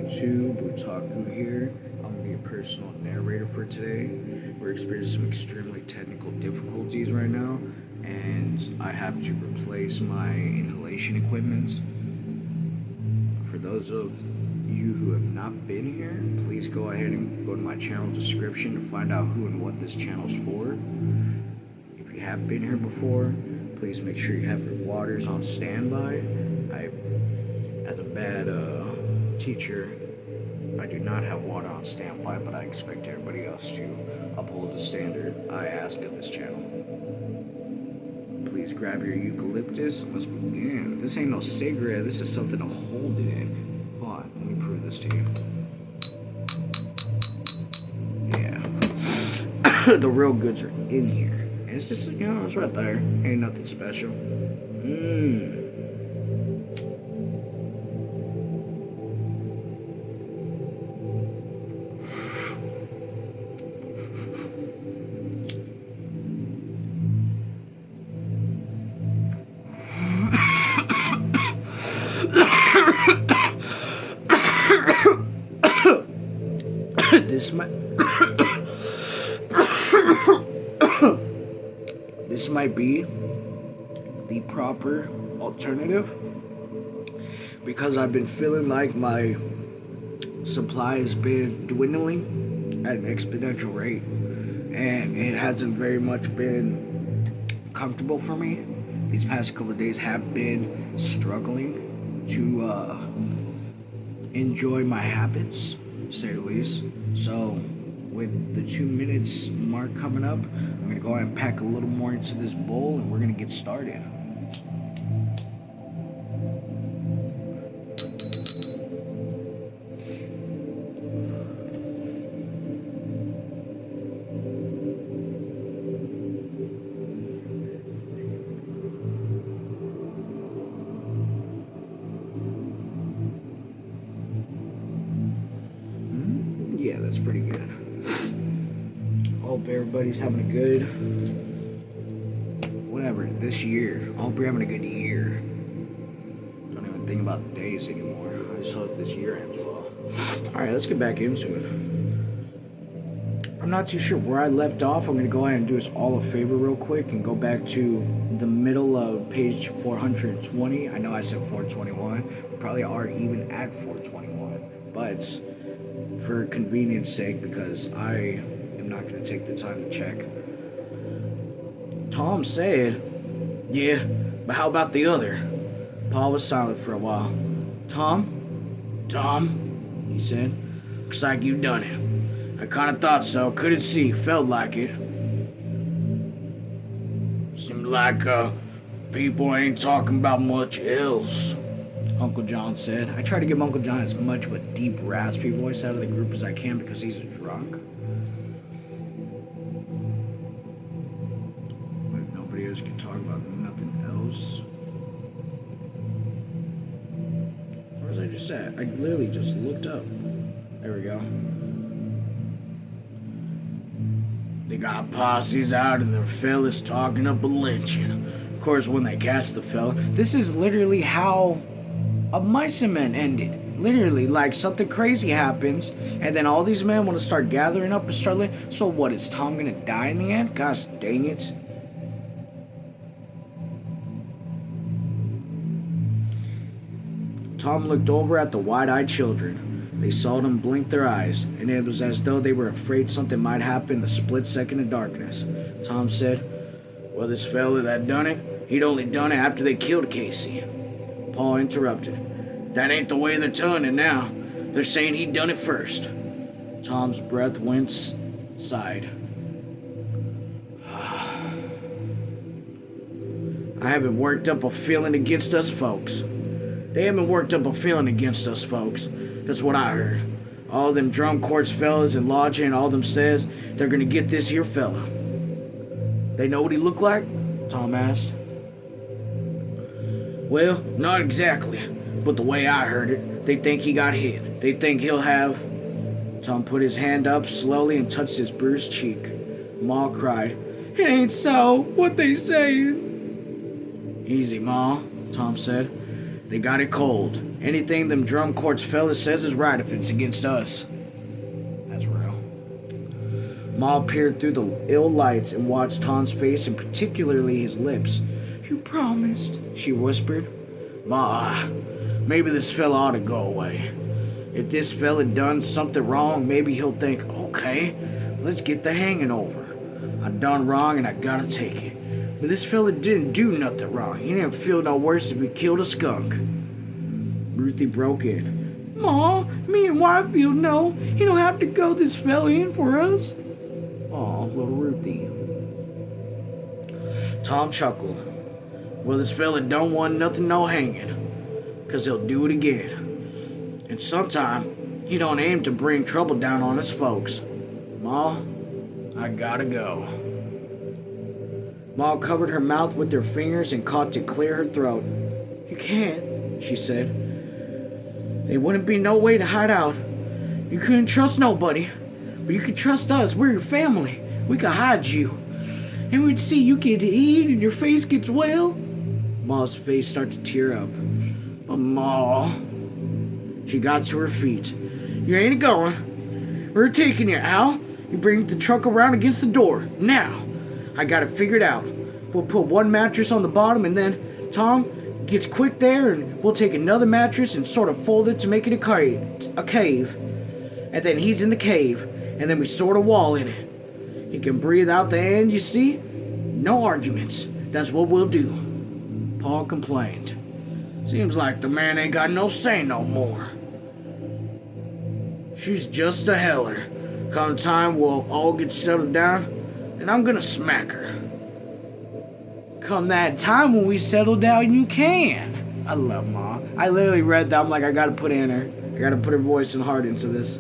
YouTube, Otaku here. I'm going to be a personal narrator for today. We're experiencing some extremely technical difficulties right now, and I have to replace my inhalation equipment. For those of you who have not been here, please go ahead and go to my channel description to find out who and what this channel is for. If you have been here before, please make sure you have your waters on standby. As a bad teacher, I do not have water on standby, but I expect everybody else to uphold the standard I ask of this channel. Please grab your eucalyptus. Man, this ain't no cigarette. This is something to hold it in. Hold on, let me prove this to you. Yeah. The real goods are in here. And it's just, it's right there. Ain't nothing special. This might be the proper alternative, because I've been feeling like my supply has been dwindling at an exponential rate, and it hasn't very much been comfortable for me. These past couple of days have been struggling to enjoy my habits, to say the least. So with the 2 minutes mark coming up, I'm gonna go ahead and pack a little more into this bowl, and we're gonna get started. Yeah, that's pretty good. Hope everybody's having a good, this year. I hope you're having a good year. Don't even think about the days anymore. I just hope this year ends well. Alright, let's get back into it. I'm not too sure where I left off. I'm going to go ahead and do us all a favor real quick and go back to the middle of page 420. I know I said 421. We probably are even at 421. But for convenience sake, because I am not going to take the time to check, Tom said, "Yeah, but how about the other?" Paul was silent for a while. Tom, he said, "Looks like you done it. I kind of thought so. Couldn't see. Felt like it. Seemed like people ain't talking about much else," Uncle John said. I try to give Uncle John as much of a deep, raspy voice out of the group as I can because he's a drunk. But nobody else can talk about nothing else. Where was I just at? I literally just looked up. There we go. They got posses out and their fellas talking up a lynching. Of course, when they catch the fella, this is literally how a mice and men ended. Literally, like something crazy happens, and then all these men want to start gathering up and start so what, is Tom gonna die in the end? Gosh dang it. Tom looked over at the wide-eyed children. They seldom blinked their eyes, and it was as though they were afraid something might happen in the split second of darkness. Tom said, "Well, this fella that done it, he'd only done it after they killed Casey." Paul interrupted. "That ain't the way they're telling it now. They're saying he done it first." Tom's breath went, sighed. "I haven't worked up a feeling against us folks. They haven't worked up a feeling against us folks. That's what I heard. All them drum courts fellas and lodging and all them says they're gonna get this here fella." "They know what he looked like?" Tom asked. "Well, not exactly, but the way I heard it, they think he got hit. They think he'll have..." Tom put his hand up slowly and touched his bruised cheek. Ma cried, "It ain't so. What they saying?" "Easy, Ma," Tom said. "They got it cold, Anything them drum courts fellas says is right if it's against us. That's real. Ma peered through the ill lights and watched Tom's face and particularly his lips. You promised, she whispered. Ma, maybe this fella ought to go away. If this fella done something wrong, maybe he'll think, okay, let's get the hanging over. I done wrong and I gotta take it. But this fella didn't do nothing wrong. He didn't feel no worse if he killed a skunk. Ruthie broke in. Ma, me and Whitefield know he don't have to go this fella in for us. Aw, little Ruthie. Tom chuckled. Well, this fella don't want nothing no hanging, 'cause he'll do it again. And sometime, he don't aim to bring trouble down on us folks. Ma, I gotta go. Ma covered her mouth with her fingers and caught to clear her throat. You can't, she said. There wouldn't be no way to hide out. You couldn't trust nobody, but you could trust us. We're your family. We could hide you. And we'd see you get to eat and your face gets well. Ma's face started to tear up. But Ma... She got to her feet. You ain't going. We're taking you, Al. You bring the truck around against the door. Now. I got it figured out. We'll put one mattress on the bottom and then Tom gets quick there and we'll take another mattress and sort of fold it to make it a cave. And then he's in the cave and then we sort of wall in it. He can breathe out the end, you see? No arguments. That's what we'll do. Paul complained. Seems like the man ain't got no say no more. She's just a heller. Come time we'll all get settled down, and I'm gonna smack her. Come that time when we settle down, you can. I love Ma. I literally read that. I'm like, I gotta put her voice and heart into this.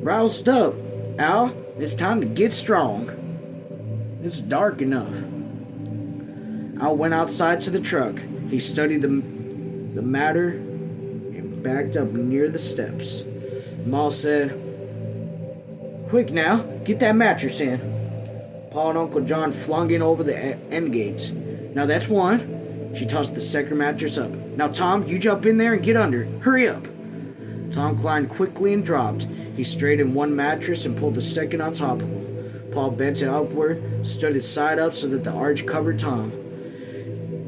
Roused up, Al. It's time to get strong. It's dark enough. Al went outside to the truck. He studied the matter and backed up near the steps. Ma said, Quick now, get that mattress in. Paul and Uncle John flung in over the end gates. Now that's one. She tossed the second mattress up. Now Tom, you jump in there and get under. Hurry up. Tom climbed quickly and dropped. He straightened one mattress and pulled the second on top of him. Paul bent it upward, stood it side up so that the arch covered Tom.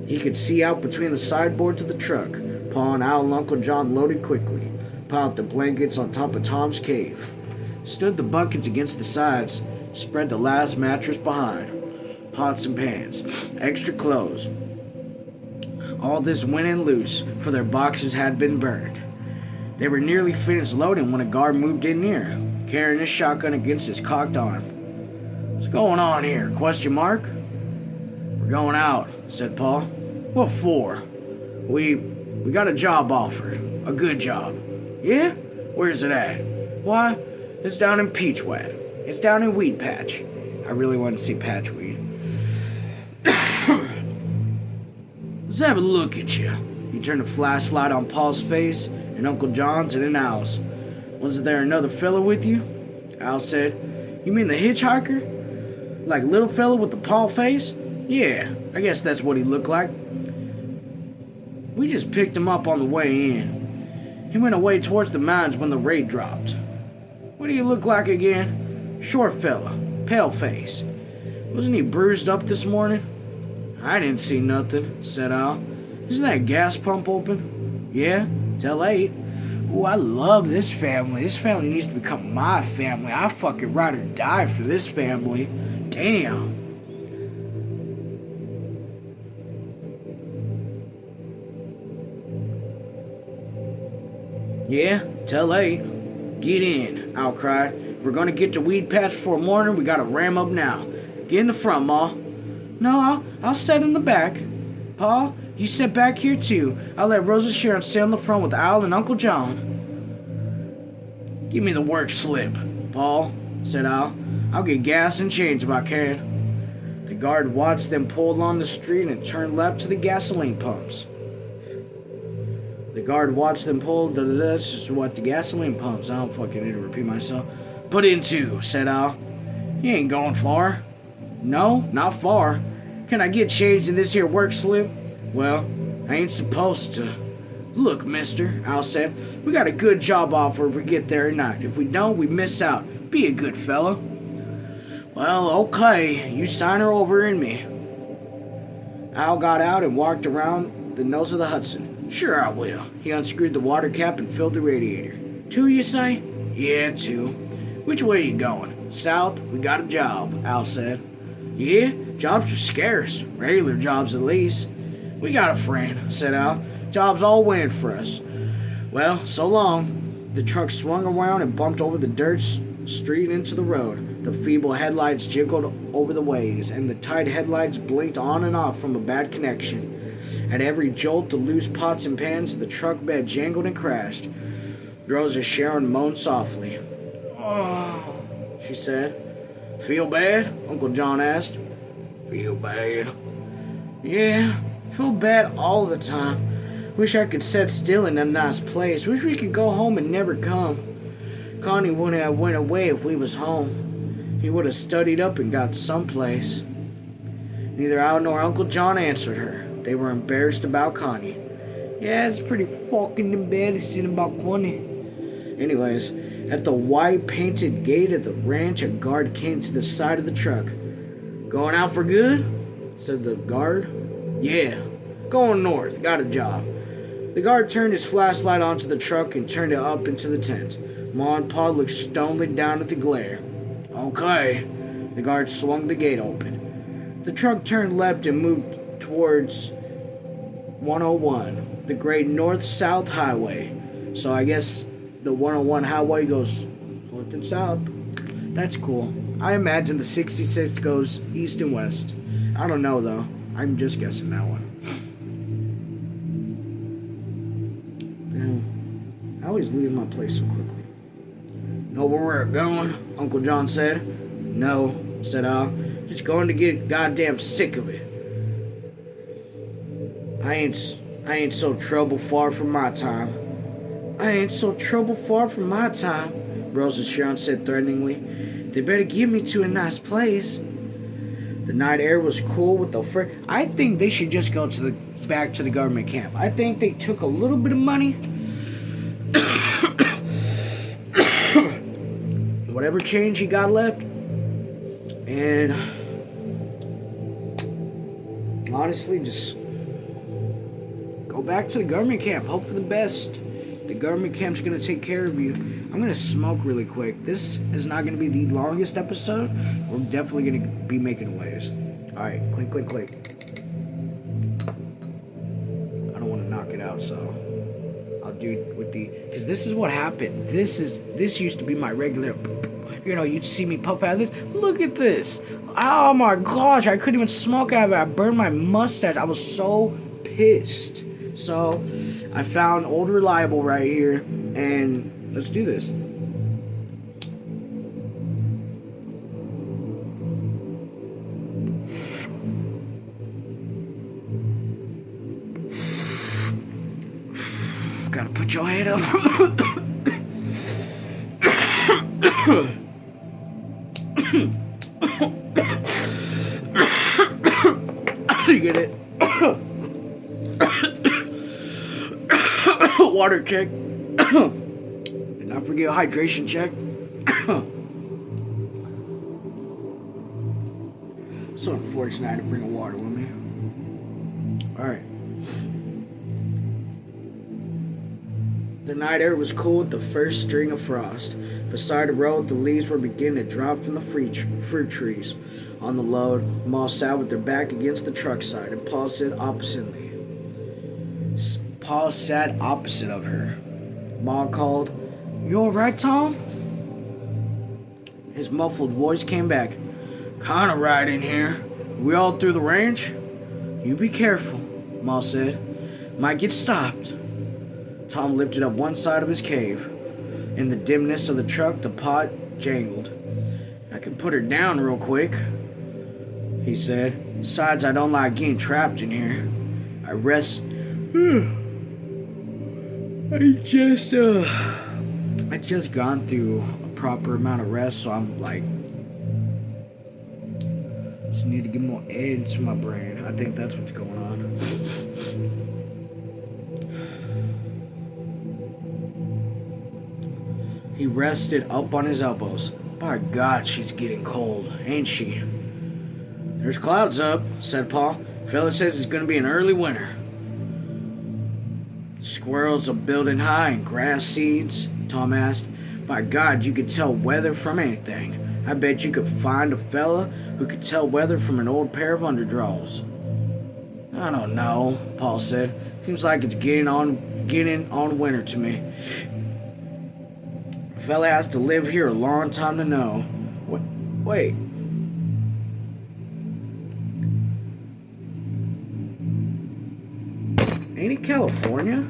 He could see out between the sideboards of the truck. Paul and Al and Uncle John loaded quickly, piled the blankets on top of Tom's cave, stood the buckets against the sides, spread the last mattress behind, pots and pans, extra clothes. All this went in loose, for their boxes had been burned. They were nearly finished loading when a guard moved in near, carrying his shotgun against his cocked arm. What's going on here? Question mark? We're going out, said Paul. What for? We got a job offered. A good job. Yeah? Where's it at? Why, it's down in Peachwad. It's down in Weed Patch. I really want to see Patchweed. Let's have a look at you. He turned a flashlight on Paul's face and Uncle John's and then Al's. Wasn't there another fella with you? Al said. You mean the hitchhiker? Like little fella with the Paul face? Yeah, I guess that's what he looked like. We just picked him up on the way in. He went away towards the mountains when the raid dropped. What do you look like again? Short fella, pale face. Wasn't he bruised up this morning? I didn't see nothing, said Al. Isn't that gas pump open? Yeah, till 8. Ooh, I love this family. This family needs to become my family. I fucking ride or die for this family. Damn. Yeah, till 8. Get in, Al cried. If we're gonna get to Weed Patch before morning, we gotta ram up now. Get in the front, Ma. No, I'll sit in the back. Pa, you sit back here too. I'll let Rosa Sharon sit on the front with Al and Uncle John. Give me the work slip, Paul, said Al. I'll get gas and change if I can. The guard watched them pull along the street and turned left to the gasoline pumps. The guard watched them pull the gasoline pumps. I don't fucking need to repeat myself. Put in 2, said Al. You ain't going far. No, not far. Can I get changed in this here work slip? Well, I ain't supposed to. Look, mister, Al said, we got a good job offer if we get there at night. If we don't, we miss out. Be a good fella. Well, okay, you sign her over in me. Al got out and walked around the nose of the Hudson. Sure I will. He unscrewed the water cap and filled the radiator. 2, you say? Yeah, 2. Which way you going? South, we got a job, Al said. Yeah, jobs are scarce. Regular jobs at least. We got a friend, said Al. Job's all winning for us. Well, so long. The truck swung around and bumped over the dirt street into the road. The feeble headlights jiggled over the ways, and the tight headlights blinked on and off from a bad connection. At every jolt, the loose pots and pans of the truck bed jangled and crashed. Rosa Sharon moaned softly. Oh, she said. Feel bad? Uncle John asked. Feel bad? Yeah, feel bad all the time. Wish I could sit still in a nice place. Wish we could go home and never come. Connie wouldn't have went away if we was home. He would have studied up and got someplace. Neither Al nor Uncle John answered her. They were embarrassed about Connie. Yeah, it's pretty fucking embarrassing about Connie. Anyways, at the white painted gate of the ranch, a guard came to the side of the truck. Going out for good? Said the guard. Yeah, going north. Got a job. The guard turned his flashlight onto the truck and turned it up into the tent. Ma and Pa looked stonily down at the glare. Okay. The guard swung the gate open. The truck turned left and moved towards 101, the great north-south highway. So I guess the 101 highway goes north and south. That's cool. I imagine the 66 goes east and west. I don't know, though. I'm just guessing that one. Damn. I always leave my place so quickly. Know where we're going? Uncle John said. No, said Al. Just going to get goddamn sick of it. I ain't so trouble far from my time. I ain't so trouble far from my time, Rosa Sharon said threateningly. They better give me to a nice place. The night air was cool with the I think they should just go to back to the government camp. I think they took a little bit of money. Whatever change he got left. And honestly, just go back to the government camp. Hope for the best. The government camp's going to take care of you. I'm going to smoke really quick. This is not going to be the longest episode. We're definitely going to be making waves. Alright, clink, clink, clink. I don't want to knock it out, so I'll do it with the... Because this is what happened. This used to be my regular... You know, you'd see me puff out of this. Look at this. Oh my gosh, I couldn't even smoke out of it. I burned my mustache. I was so pissed. So, I found Old Reliable right here, and let's do this. Gotta put your head up. You get it? Water check. Did not forget a hydration check. So unfortunate I had to bring a water with me. Alright. The night air was cool with the first string of frost. Beside the road, the leaves were beginning to drop from the fruit trees. On the load, Ma sat with her back against the truck side, and Paul sat opposite of her. Ma called, "You all right, Tom?" His muffled voice came back. "Kinda right in here. We all through the ranch?" "You be careful," Ma said. "Might get stopped." Tom lifted up one side of his cave. In the dimness of the truck, the pot jangled. "I can put her down real quick," he said. "Besides, I don't like getting trapped in here. I just gone through a proper amount of rest, so I'm like, just need to get more air into my brain. I think that's what's going on." He rested up on his elbows. By God, she's getting cold, ain't she? There's clouds up, said Paul. Fella says it's gonna be an early winter. Squirrels are building high and grass seeds, Tom asked. By God, you could tell weather from anything. I bet you could find a fella who could tell weather from an old pair of underdraws. I don't know, Paul said. Seems like it's getting on winter to me. A fella has to live here a long time to know. Wait. Ain't it California?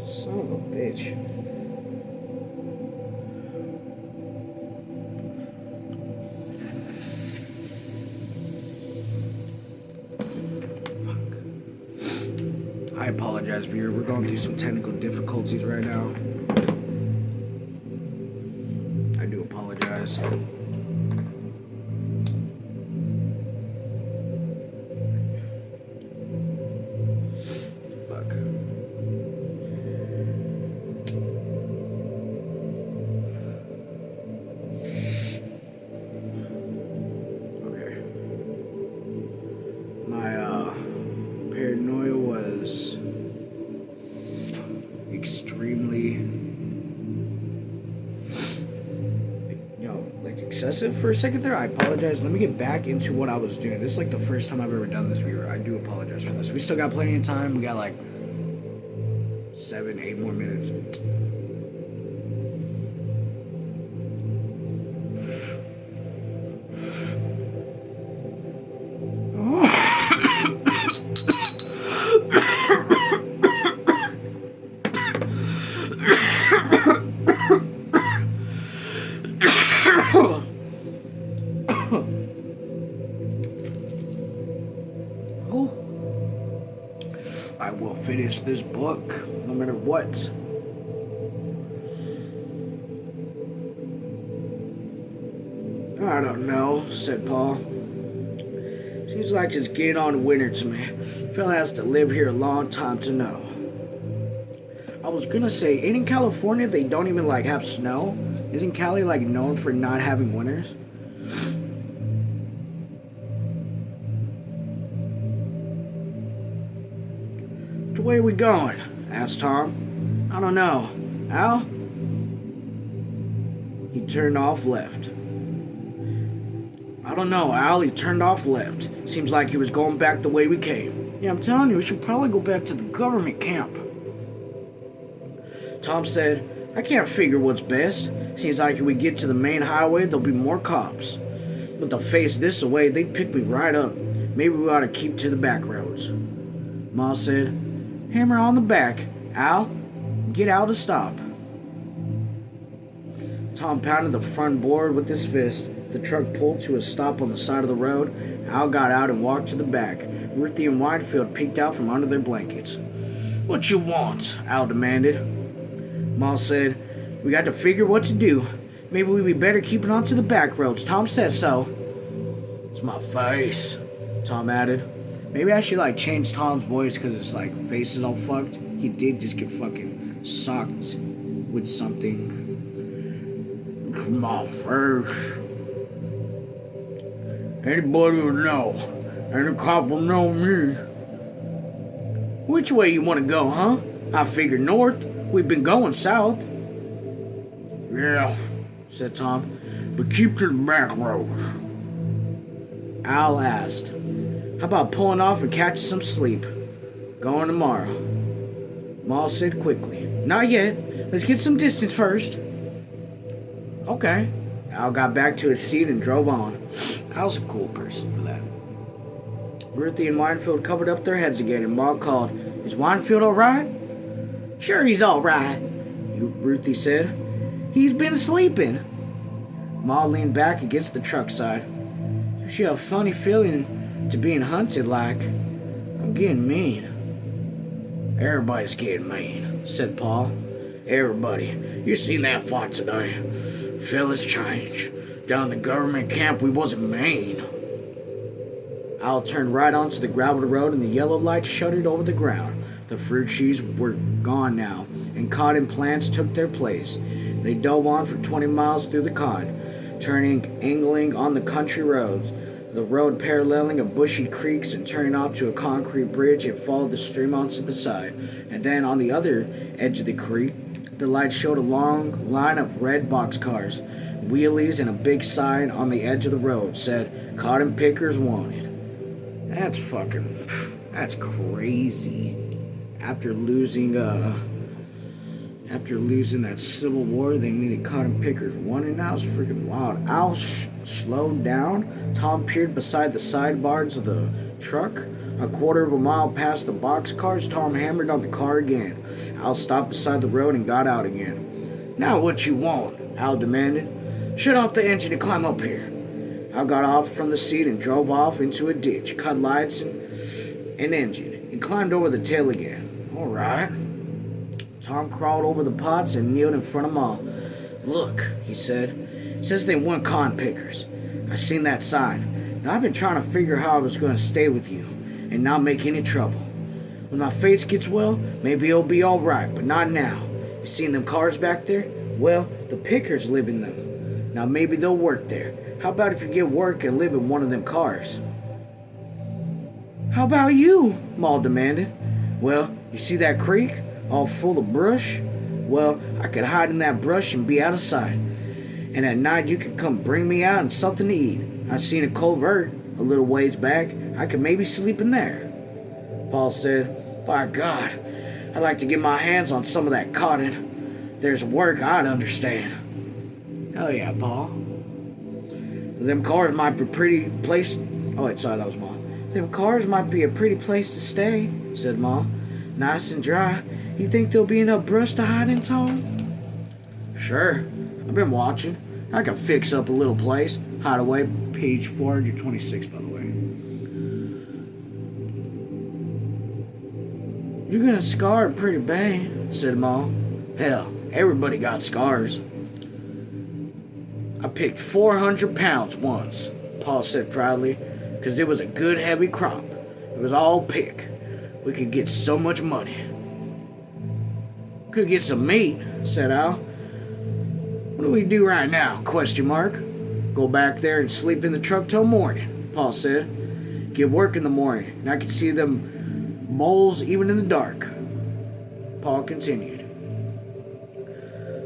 Son of a bitch. I apologize, viewer. We're going through some technical difficulties right now. I do apologize. Fuck. Okay. My paranoia was extremely, excessive for a second there. I apologize. Let me get back into what I was doing. This is like the first time I've ever done this, viewer. I do apologize for this. We still got plenty of time. We got like 7-8 more minutes. I will finish this book, no matter what. I don't know, said Paul. Seems like it's getting on winter to me. Fella has to live here a long time to know. I was gonna say, ain't in California they don't even have snow? Isn't Cali known for not having winters? Which way are we going? Asked Tom. I don't know. Al? He turned off left. I don't know, Al. He turned off left. Seems like he was going back the way we came. Yeah, I'm telling you, we should probably go back to the government camp. Tom said, I can't figure what's best. Seems like if we get to the main highway, there'll be more cops. But they'll face this away, they'd pick me right up. Maybe we ought to keep to the back roads. Ma said, hammer on the back. Al, get out to stop. Tom pounded the front board with his fist. The truck pulled to a stop on the side of the road. Al got out and walked to the back. Ruthie and Whitefield peeked out from under their blankets. What you want? Al demanded. Ma said, we got to figure what to do. Maybe we'd be better keeping on to the back roads. Tom said so. It's my face, Tom added. Maybe I should change Tom's voice because his face is all fucked. He did just get fucking socked with something. My face. Anybody will know. And the cop will know me. Which way you want to go, huh? I figured north. We've been going south. Yeah, said Tom. But keep to the back roads. Al asked, how about pulling off and catching some sleep? Going tomorrow. Ma said quickly, not yet. Let's get some distance first. Okay. Al got back to his seat and drove on. Al's a cool person for that. Ruthie and Winefield covered up their heads again, and Ma called, is Winefield all right? Sure he's all right, Ruthie said. He's been sleeping. Ma leaned back against the truck side. She had a funny feeling to being hunted I'm getting mean. Everybody's getting mean, said Paul. Everybody. You seen that fight today. Fellas change. Down in the government camp, we wasn't mean. Al turned right onto the graveled road and the yellow light shuddered over the ground. The fruit trees were gone now, and cotton plants took their place. They dove on for 20 miles through the cotton, turning, angling on the country roads. The road paralleling a bushy creeks and turning off to a concrete bridge, it followed the stream onto the side. And then on the other edge of the creek, the light showed a long line of red boxcars, wheelies, and a big sign on the edge of the road said, "Cotton pickers wanted." That's crazy. After losing that civil war, they needed cotton pickers wanted. Now it's freaking wild. Al slowed down. Tom peered beside the sidebars of the truck. A quarter of a mile past the boxcars, Tom hammered on the car again. Al stopped beside the road and got out again. "Now what you want?" Al demanded. "Shut off the engine and climb up here." Al got off from the seat and drove off into a ditch, cut lights and engine, and climbed over the tail again. "All right." Tom crawled over the pots and kneeled in front of Ma. "Look," he said. "It says they want cotton pickers. I seen that sign. Now I've been trying to figure how I was going to stay with you and not make any trouble. When my face gets well, maybe it'll be all right, but not now. You seen them cars back there? Well, the pickers live in them. Now maybe they'll work there. How about if you get work and live in one of them cars?" "How about you?" Ma demanded. "Well, you see that creek? All full of brush? Well, I could hide in that brush and be out of sight. And at night you can come bring me out and something to eat. I seen a culvert a little ways back. I could maybe sleep in there." Paul said, "By God, I'd like to get my hands on some of that cotton. There's work I'd understand." "Oh yeah, Paul. Them cars might be a pretty place..." Oh wait, sorry, that was Ma. "Them cars might be a pretty place to stay," said Ma. "Nice and dry. You think there'll be enough brush to hide in, Tom?" "Sure. I've been watching. I can fix up a little place. Hideaway, page 426, by the way." "You're gonna scar it pretty bad," said Ma. "Hell, everybody got scars." "I picked 400 pounds once," Paul said proudly, "'cause it was a good heavy crop. It was all pick. We could get so much money." "Could get some meat," said Al. "What do we do right now? Question mark. "Go back there and sleep in the truck till morning," Paul said. "Get work in the morning, and I can see them moles even in the dark." Paul continued.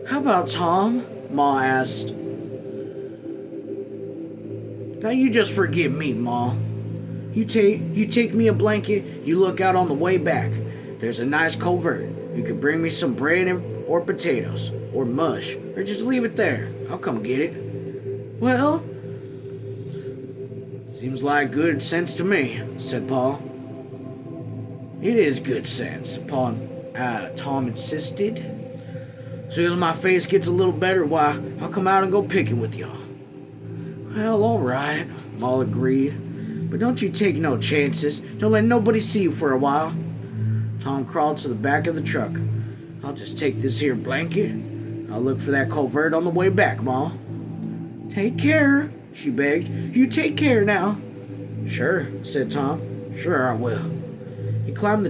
"How about Tom?" Ma asked. "Now you just forgive me, Ma. You take me a blanket, you look out on the way back. There's a nice culvert. You could bring me some bread or potatoes, or mush, or just leave it there. I'll come get it." "Well, seems like good sense to me," said Paul. "It is good sense," Tom insisted. "As soon as my face gets a little better, why, I'll come out and go picking with y'all." "Well, all right," Ma agreed. "But don't you take no chances. Don't let nobody see you for a while." Tom crawled to the back of the truck. "I'll just take this here blanket. I'll look for that culvert on the way back, Ma." "Take care," she begged. "You take care now." "Sure," said Tom. "Sure I will." He climbed the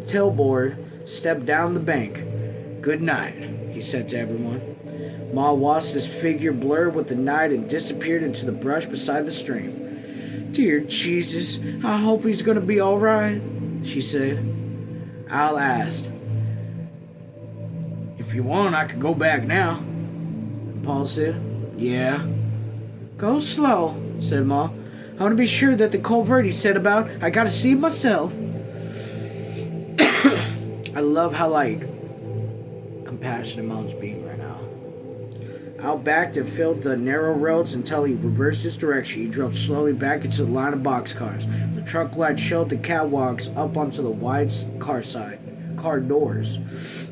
tailboard, stepped down the bank. "Good night," he said to everyone. Ma watched his figure blur with the night and disappeared into the brush beside the stream. "Dear Jesus, I hope he's going to be all right," she said. Al asked, "If you want, I could go back now." And Paul said, "Yeah." "Go slow," said Ma. "I want to be sure that the culvert he said about, I got to see it myself." I love how, compassionate Mom's being right now. Al backed and filled the narrow roads until he reversed his direction. He drove slowly back into the line of boxcars. The truck light showed the catwalks up onto the wide car doors.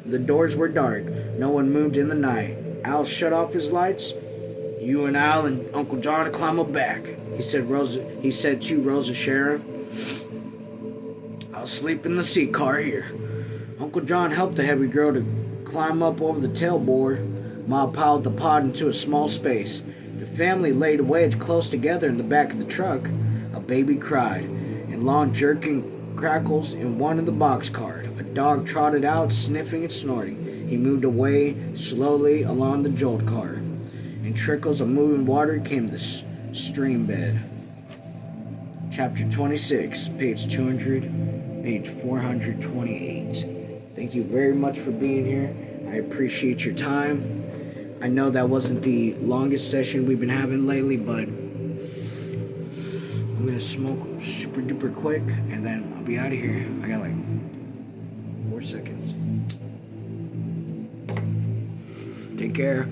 The doors were dark. No one moved in the night. Al shut off his lights. "You and Al and Uncle John climb up back," he said to Rosa Sharon. "I'll sleep in the seat car here." Uncle John helped the heavy girl to climb up over the tailboard. Ma piled the pod into a small space. The family laid wedged close together in the back of the truck. A baby cried, and long jerking crackles in one of the boxcars. A dog trotted out, sniffing and snorting. He moved away slowly along the jolt car. In trickles of moving water came the stream bed. Chapter 26, page 428. Thank you very much for being here. I appreciate your time. I know that wasn't the longest session we've been having lately, but I'm gonna smoke super duper quick and then I'll be out of here. I got like 4 seconds. Take care.